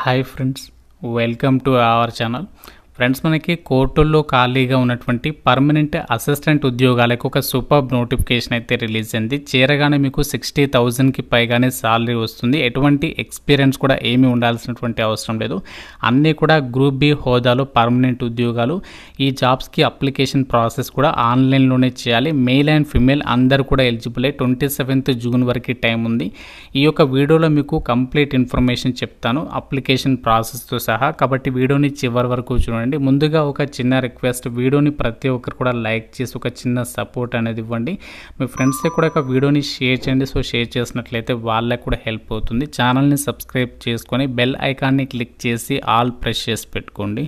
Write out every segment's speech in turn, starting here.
Hi friends, welcome to our channel. Friends, మనకి కోర్టుల్లో ఖాళీగా ఉన్నటువంటి పర్మనెంట్ అసిస్టెంట్ ఉద్యోగాలకు ఒక సూపర్ నోటిఫికేషన్ అయితే రిలీజ్ అయింది. చేరగానే మీకు 60,000కి పైగానే సాలరీ వస్తుంది. ఎటువంటి ఎక్స్పీరియన్స్ కూడా ఏమీ ఉండాల్సినటువంటి అవసరం లేదు. అన్నీ కూడా గ్రూప్ బి హోదాలో పర్మనెంట్ ఉద్యోగాలు. ఈ జాబ్స్కి అప్లికేషన్ ప్రాసెస్ కూడా ఆన్లైన్లోనే చేయాలి. మెయిల్ అండ్ ఫిమేల్ అందరూ కూడా ఎలిజిబులే. 27th జూన్ వరకు టైం ఉంది. ఈ యొక్క వీడియోలో మీకు కంప్లీట్ ఇన్ఫర్మేషన్ చెప్తాను, అప్లికేషన్ ప్రాసెస్తో సహా. కాబట్టి వీడియోని చివరి వరకు చూడండి. ముందుగా ఒక చిన్న రిక్వెస్ట్, వీడియోని ప్రతి ఒక్కరు కూడా లైక్ చేసి ఒక చిన్న సపోర్ట్ అనేది ఇవ్వండి. మీ ఫ్రెండ్స్కి కూడా ఒక వీడియోని షేర్ చేయండి. సో షేర్ చేసినట్లయితే వాళ్ళకి కూడా హెల్ప్ అవుతుంది. ఛానల్ని సబ్స్క్రైబ్ చేసుకొని బెల్ ఐకాన్ని క్లిక్ చేసి ఆల్ ప్రెస్ చేసి పెట్టుకోండి.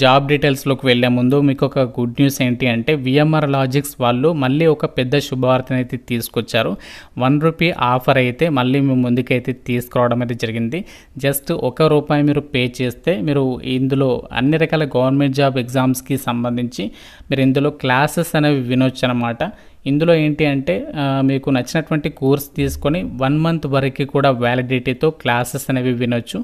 జాబ్ డీటెయిల్స్లోకి వెళ్ళే ముందు మీకు ఒక గుడ్ న్యూస్ ఏంటి అంటే, విఎంఆర్ లాజిక్స్ వాళ్ళు మళ్ళీ ఒక పెద్ద శుభవార్తను అయితే తీసుకొచ్చారు. ₹1 ఆఫర్ అయితే మళ్ళీ మీ ముందుకైతే తీసుకురావడం అయితే జరిగింది. జస్ట్ ₹1 మీరు పే చేస్తే మీరు ఇందులో అన్ని రకాల గవర్నమెంట్ జాబ్ ఎగ్జామ్స్కి సంబంధించి మీరు ఇందులో క్లాసెస్ అనేవి వినొచ్చు అన్నమాట. ఇందులో ఏంటి అంటే మీకు నచ్చినటువంటి కోర్స్ తీసుకొని 1 month వరకు కూడా వ్యాలిడిటీతో క్లాసెస్ అనేవి వినొచ్చు.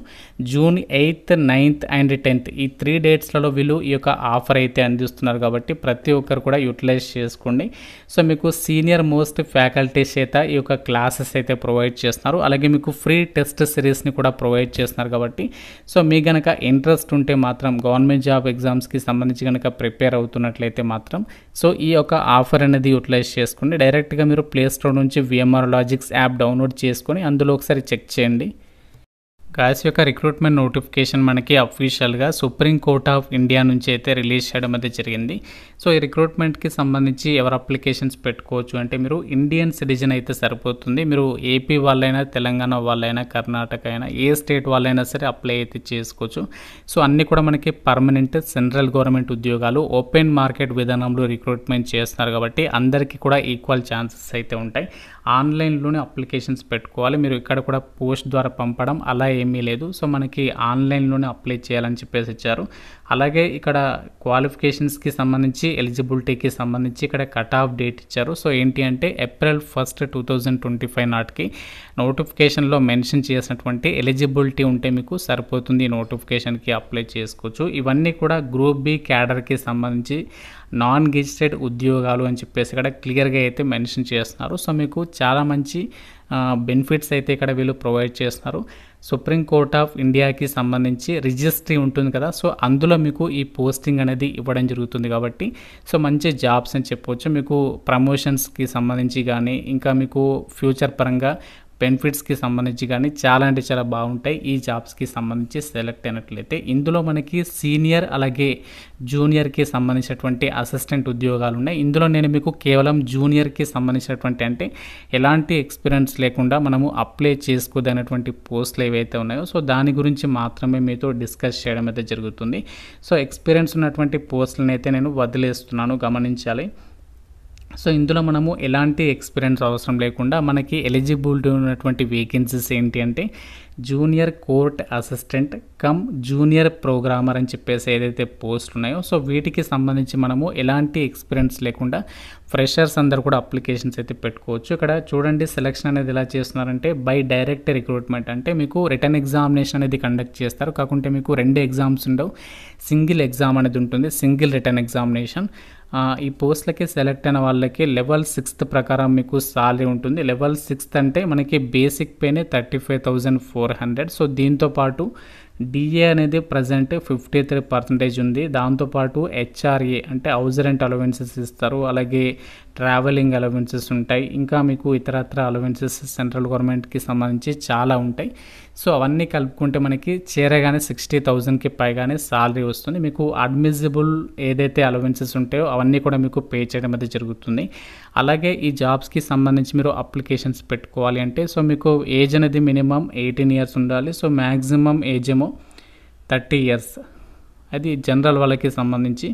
June 8th, 9th and 10th ఈ 3 డేట్స్లలో వీళ్ళు ఈ యొక్క ఆఫర్ అయితే అందిస్తున్నారు. కాబట్టి ప్రతి ఒక్కరు కూడా యూటిలైజ్ చేసుకోండి. సో మీకు సీనియర్ మోస్ట్ ఫ్యాకల్టీస్ చేత ఈ యొక్క క్లాసెస్ అయితే ప్రొవైడ్ చేస్తున్నారు. అలాగే మీకు ఫ్రీ టెస్ట్ సిరీస్ని కూడా ప్రొవైడ్ చేస్తున్నారు. కాబట్టి సో మీ కనుక ఇంట్రెస్ట్ ఉంటే మాత్రం గవర్నమెంట్ జాబ్ ఎగ్జామ్స్కి సంబంధించి కనుక ప్రిపేర్ అవుతున్నట్లయితే మాత్రం సో ఈ యొక్క ఆఫర్ అనేది యూటిలైజ్ చేసుకోండి. డైరెక్ట్గా మీరు ప్లే స్టోర్ నుంచి విఎంఆర్ లాజిక్స్ యాప్ డౌన్లోడ్ చేసుకొని అందులో ఒకసారి చెక్ చేయండి. గాయస్, యొక్క రిక్రూట్మెంట్ నోటిఫికేషన్ మనకి అఫీషియల్గా సుప్రీం కోర్ట్ ఆఫ్ ఇండియా నుంచి అయితే రిలీజ్ చేయడం అయితే జరిగింది. సో ఈ రిక్రూట్మెంట్కి సంబంధించి ఎవరు అప్లికేషన్స్ పెట్టుకోవచ్చు అంటే, మీరు ఇండియన్ సిటిజన్ అయితే సరిపోతుంది. మీరు ఏపీ వాళ్ళైనా, తెలంగాణ వాళ్ళైనా, కర్ణాటక అయినా, ఏ స్టేట్ వాళ్ళైనా సరే అప్లై అయితే చేసుకోవచ్చు. సో అన్నీ కూడా మనకి పర్మనెంట్ సెంట్రల్ గవర్నమెంట్ ఉద్యోగాలు ఓపెన్ మార్కెట్ విధానంలో రిక్రూట్మెంట్ చేస్తున్నారు. కాబట్టి అందరికీ కూడా ఈక్వల్ ఛాన్సెస్ అయితే ఉంటాయి. ఆన్లైన్లోనే అప్లికేషన్స్ పెట్టుకోవాలి. మీరు ఇక్కడ కూడా పోస్ట్ ద్వారా పంపడం అలా ఏమీ లేదు. సో మనకి ఆన్లైన్లోనే అప్లై చేయాలని చెప్పేసి ఇచ్చారు. అలాగే ఇక్కడ క్వాలిఫికేషన్స్కి సంబంధించి, ఎలిజిబిలిటీకి సంబంధించి ఇక్కడ కట్ ఆఫ్ డేట్ ఇచ్చారు. సో ఏంటి అంటే April 1st, 2025 నాటికి నోటిఫికేషన్లో మెన్షన్ చేసినటువంటి ఎలిజిబిలిటీ ఉంటే మీకు సరిపోతుంది. నోటిఫికేషన్కి అప్లై చేసుకోవచ్చు. ఇవన్నీ కూడా గ్రూప్ బి క్యాడర్కి సంబంధించి నాన్ గెజిటెడ్ ఉద్యోగాలు అని చెప్పేసి ఇక్కడ క్లియర్గా అయితే మెన్షన్ చేస్తున్నారు. సో మీకు చాలా మంచి బెనిఫిట్స్ అయితే ఇక్కడ వీళ్ళు ప్రొవైడ్ చేస్తున్నారు. సుప్రీం కోర్ట్ ఆఫ్ ఇండియాకి సంబంధించి రిజిస్ట్రీ ఉంటుంది కదా, సో అందులో మీకు ఈ పోస్టింగ్ అనేది ఇవ్వడం జరుగుతుంది. కాబట్టి సో మంచి జాబ్స్ అని చెప్పవచ్చు. మీకు ప్రమోషన్స్కి సంబంధించి కానీ, ఇంకా మీకు ఫ్యూచర్ పరంగా బెనిఫిట్స్కి సంబంధించి కానీ చాలా అంటే చాలా బాగుంటాయి ఈ జాబ్స్కి సంబంధించి సెలెక్ట్ అయినట్లయితే. ఇందులో మనకి సీనియర్ అలాగే జూనియర్కి సంబంధించినటువంటి అసిస్టెంట్ ఉద్యోగాలు ఉన్నాయి. ఇందులో నేను మీకు కేవలం జూనియర్కి సంబంధించినటువంటి, అంటే ఎలాంటి ఎక్స్పీరియన్స్ లేకుండా మనము అప్లై చేసుకోదనేటువంటి పోస్టులు ఏవైతే ఉన్నాయో సో దాని గురించి మాత్రమే మీతో డిస్కస్ చేయడం అయితే జరుగుతుంది. సో ఎక్స్పీరియన్స్ ఉన్నటువంటి పోస్టులను అయితే నేను వదిలేస్తున్నాను, గమనించాలి. సో ఇందులో మనము ఎలాంటి ఎక్స్పీరియన్స్ అవసరం లేకుండా మనకి ఎలిజిబిలిటీ ఉన్నటువంటి వేకెన్సీస్ ఏంటి అంటే, junior court assistant cum junior programmer అని చెప్పేసి ఏదైతే పోస్టులు ఉన్నాయో సో వీటికి సంబంధించి మనము ఎలాంటి ఎక్స్పీరియన్స్ లేకుండా ఫ్రెషర్స్ అందరూ కూడా అప్లికేషన్స్ అయితే పెట్టుకోవచ్చు. ఇక్కడ చూడండి, సెలక్షన్ అనేది ఎలా చేస్తున్నారంటే బై డైరెక్ట్ రిక్రూట్మెంట్. అంటే మీకు రిటర్న్ ఎగ్జామినేషన్ అనేది కండక్ట్ చేస్తారు. కాకుంటే మీకు 2 ఎగ్జామ్స్ ఉండవు, సింగిల్ ఎగ్జామ్ అనేది ఉంటుంది, సింగిల్ రిటర్న్ ఎగ్జామినేషన్. ఈ పోస్టులకి సెలెక్ట్ అయిన వాళ్ళకి లెవెల్ 6th ప్రకారం మీకు సాలరీ ఉంటుంది. లెవెల్ 6th అంటే మనకి బేసిక్ పేనే 35,400. సో దీంతోపాటు డిఏ అనేది ప్రజెంట్ 53% ఉంది. దాంతోపాటు హెచ్ఆర్ఏ అంటే హౌస్ రెంట్ అలవెన్సెస్ ఇస్తారు. అలాగే ట్రావెలింగ్ అలవెన్సెస్ ఉంటాయి. ఇంకా మీకు ఇతరత్ర అలవెన్సెస్ సెంట్రల్ గవర్నమెంట్కి సంబంధించి చాలా ఉంటాయి. సో అవన్నీ కలుపుకుంటే మనకి చేరగానే 60,000కి పైగానే సాలరీ వస్తుంది. మీకు అడ్మిసిబుల్ ఏదైతే అలవెన్సెస్ ఉంటాయో అవన్నీ కూడా మీకు పే చేయడం అయితే జరుగుతుంది. అలాగే ఈ జాబ్స్కి సంబంధించి మీరు అప్లికేషన్స్ పెట్టుకోవాలి అంటే సో మీకు ఏజ్ అనేది మినిమం 18 years ఉండాలి. సో మ్యాక్సిమం ఏజ్ ఏమో 30 years, అది జనరల్ వాళ్ళకి సంబంధించి.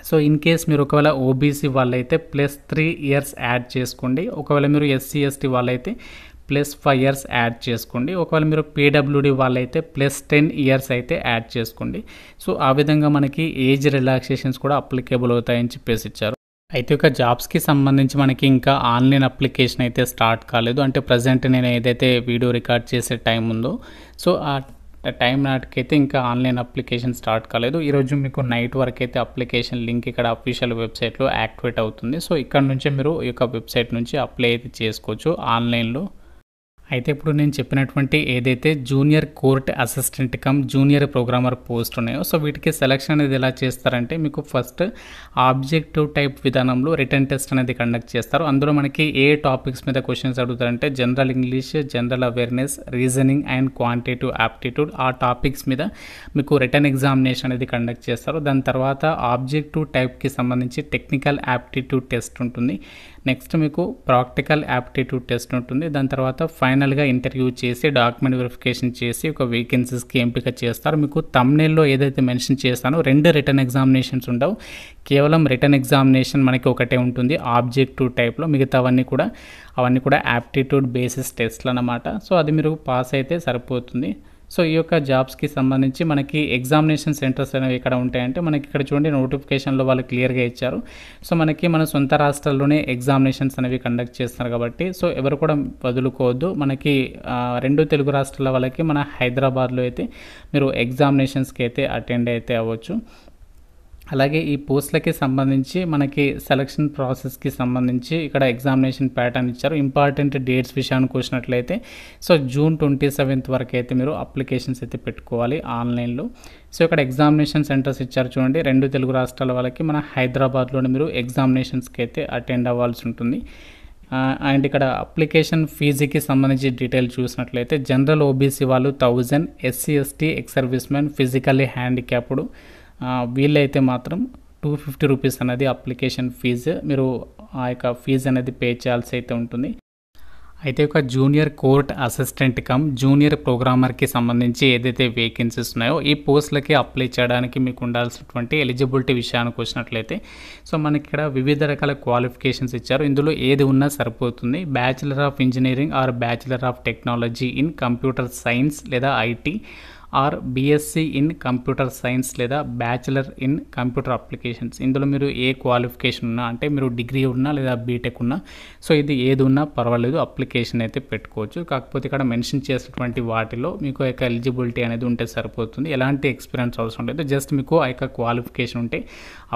సో ఇన్ కేస్ మీరు ఒకవేళ ఓబీసీ వాళ్ళైతే +3 years యాడ్ చేసుకోండి. ఒకవేళ మీరు SC/ST వాళ్ళైతే +5 years యాడ్ చేసుకోండి. ఒకవేళ మీరు పీడబ్ల్యూడి వాళ్ళైతే +10 years అయితే యాడ్ చేసుకోండి. సో ఆ విధంగా మనకి ఏజ్ రిలాక్సేషన్స్ కూడా అప్లికేబుల్ అవుతాయని చెప్పేసి ఇచ్చారు. అయితే ఒక జాబ్స్కి సంబంధించి మనకి ఇంకా ఆన్లైన్ అప్లికేషన్ అయితే స్టార్ట్ కాలేదు. అంటే ప్రజెంట్ నేను ఏదైతే వీడియో రికార్డ్ చేసే టైం ఉందో సో ఆ టైం నాటికైతే ఇంకా ఆన్లైన్ అప్లికేషన్ స్టార్ట్ కాలేదు. ఈరోజు మీకు నైట్ వరకు అయితే అప్లికేషన్ లింక్ ఇక్కడ అఫీషియల్ వెబ్సైట్లో యాక్టివేట్ అవుతుంది. సో ఇక్కడ నుంచే మీరు ఈ యొక్క వెబ్సైట్ నుంచి అప్లై అయితే చేసుకోవచ్చు ఆన్లైన్లో. అయితే ఇప్పుడు నేను చెప్పినటువంటి ఏదైతే junior court assistant cum junior programmer post ఉన్నాయో, సో వీటికి సెలక్షన్ అనేది ఎలా చేస్తారంటే మీకు ఫస్ట్ ఆబ్జెక్టివ్ టైప్ విధానంలో రిటర్న్ టెస్ట్ అనేది కండక్ట్ చేస్తారు. అందులో మనకి ఏ టాపిక్స్ మీద క్వశ్చన్స్ అడుగుతారంటే general English, general awareness, reasoning and quantitative aptitude, ఆ టాపిక్స్ మీద మీకు రిటర్న్ ఎగ్జామినేషన్ అనేది కండక్ట్ చేస్తారు. దాని తర్వాత ఆబ్జెక్టివ్ టైప్కి సంబంధించి టెక్నికల్ యాప్టిట్యూడ్ టెస్ట్ ఉంటుంది. నెక్స్ట్ మీకు ప్రాక్టికల్ యాప్టిట్యూడ్ టెస్ట్ ఉంటుంది. దాని తర్వాత ఫైనల్గా ఇంటర్వ్యూ చేసి డాక్యుమెంట్ వెరిఫికేషన్ చేసి ఒక వేకెన్సీస్కి ఎంపిక చేస్తారు. మీకు థంబ్నెయిల్లో ఏదైతే మెన్షన్ చేస్తానో 2 రిటర్న్ ఎగ్జామినేషన్స్ ఉండవు, కేవలం రిటర్న్ ఎగ్జామినేషన్ మనకి ఒకటే ఉంటుంది ఆబ్జెక్టివ్ టైప్లో. మిగతావన్నీ కూడా యాప్టిట్యూడ్ బేసిస్ టెస్ట్లు అన్నమాట. సో అది మీరు పాస్ అయితే సరిపోతుంది. సో ఈ యొక్క జాబ్స్కి సంబంధించి మనకి ఎగ్జామినేషన్ సెంటర్స్ అనేవి ఎక్కడ ఉంటాయంటే మనకి ఇక్కడ చూడండి నోటిఫికేషన్లో వాళ్ళు క్లియర్గా ఇచ్చారు. సో మనకి మన సొంత రాష్ట్రాల్లోనే ఎగ్జామినేషన్స్ అనేవి కండక్ట్ చేస్తున్నారు కాబట్టి సో ఎవరు కూడా వదులుకోవద్దు. మనకి 2 తెలుగు రాష్ట్రాల వాళ్ళకి మన హైదరాబాద్లో అయితే మీరు ఎగ్జామినేషన్స్కి అయితే అటెండ్ అయితే అవ్వచ్చు. అలాగే ఈ పోస్టులకి సంబంధించి మనకి సెలక్షన్ ప్రాసెస్కి సంబంధించి ఇక్కడ ఎగ్జామినేషన్ ప్యాటర్న్ ఇచ్చారు. ఇంపార్టెంట్ డేట్స్ విషయానికి వచ్చినట్లయితే సో జూన్ 27th వరకు అయితే మీరు అప్లికేషన్స్ అయితే పెట్టుకోవాలి ఆన్లైన్లో. సో ఇక్కడ ఎగ్జామినేషన్ సెంటర్స్ ఇచ్చారు చూడండి, 2 తెలుగు రాష్ట్రాల వాళ్ళకి మన హైదరాబాద్లోనే మీరు ఎగ్జామినేషన్స్కి అయితే అటెండ్ అవ్వాల్సి ఉంటుంది. అండ్ ఇక్కడ అప్లికేషన్ ఫీజుకి సంబంధించి డీటెయిల్ చూసినట్లయితే జనరల్ ఓబీసీ వాళ్ళు 1000, SC ST ex service man, physically handicapped వీళ్ళైతే మాత్రం 250 రూపీస్ అనేది అప్లికేషన్ ఫీజు, మీరు ఆ యొక్క ఫీజు అనేది పే చేయాల్సి అయితే ఉంటుంది. అయితే ఒక junior court assistant cum junior ప్రోగ్రామర్కి సంబంధించి ఏదైతే వేకెన్సీస్ ఉన్నాయో ఈ పోస్టులకి అప్లై చేయడానికి మీకు ఉండాల్సినటువంటి ఎలిజిబిలిటీ విషయానికి వచ్చినట్లయితే సో మనకి ఇక్కడ వివిధ రకాల క్వాలిఫికేషన్స్ ఇచ్చారు. ఇందులో ఏది ఉన్నా సరిపోతుంది. Bachelor of engineering or bachelor of technology in computer science లేదా IT or BSc in computer science లేదా బ్యాచిలర్ ఇన్ కంప్యూటర్ అప్లికేషన్స్. ఇందులో మీరు ఏ క్వాలిఫికేషన్ ఉన్నా అంటే మీరు డిగ్రీ ఉన్నా లేదా బీటెక్ ఉన్నా సో ఇది ఏది ఉన్నా పర్వాలేదు, అప్లికేషన్ అయితే పెట్టుకోవచ్చు. కాకపోతే ఇక్కడ మెన్షన్ చేసినటువంటి వాటిలో మీకు యొక్క ఎలిజిబిలిటీ అనేది ఉంటే సరిపోతుంది. ఎలాంటి ఎక్స్పీరియన్స్ అవసరం లేదు, జస్ట్ మీకు ఆ యొక్క క్వాలిఫికేషన్ ఉంటే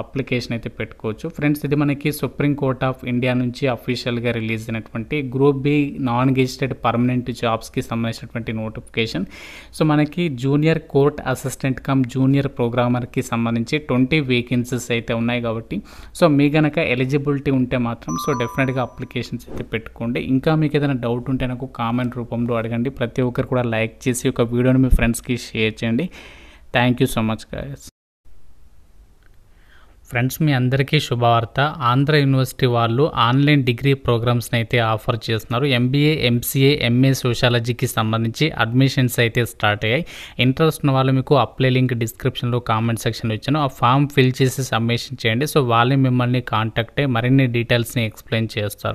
అప్లికేషన్ అయితే పెట్టుకోవచ్చు. ఫ్రెండ్స్ ఇది మనకి సుప్రీం కోర్ట్ ఆఫ్ ఇండియా నుంచి అఫీషియల్గా రిలీజ్ అయినటువంటి group B non gazetted permanent జాబ్స్కి సంబంధించినటువంటి నోటిఫికేషన్. సో మనకి junior court assistant cum junior ప్రోగ్రామర్కి సంబంధించి 20 వేకెన్సీస్ అయితే ఉన్నాయి కాబట్టి సో మీ కనుక ఎలిజిబిలిటీ ఉంటే మాత్రం సో డెఫినెట్గా అప్లికేషన్స్ అయితే పెట్టుకోండి. ఇంకా మీకు ఏదైనా డౌట్ ఉంటే నాకు కామెంట్ రూపంలో అడగండి. ప్రతి ఒక్కరు కూడా లైక్ చేసి ఒక వీడియోని మీ ఫ్రెండ్స్కి షేర్ చేయండి. Thank you so much guys. Friends మీ అందరికీ శుభవార్త, ఆంధ్ర యూనివర్సిటీ వాళ్ళు ఆన్లైన్ డిగ్రీ ప్రోగ్రామ్స్ని అయితే ఆఫర్ చేస్తున్నారు. ఎంబీఏ, ఎంసీఏ, ఎంఏ సోషాలజీకి సంబంధించి అడ్మిషన్స్ అయితే స్టార్ట్ అయ్యాయి. ఇంట్రెస్ట్ ఉన్న వాళ్ళు మీకు అప్లై లింక్ డిస్క్రిప్షన్లో కామెంట్ సెక్షన్లో ఇచ్చాను, ఆ ఫామ్ ఫిల్ చేసి సబ్మిషన్ చేయండి. సో వాళ్ళే మిమ్మల్ని కాంటాక్ట్ అయ్యి మరిన్ని డీటెయిల్స్ని ఎక్స్ప్లెయిన్ చేస్తారు.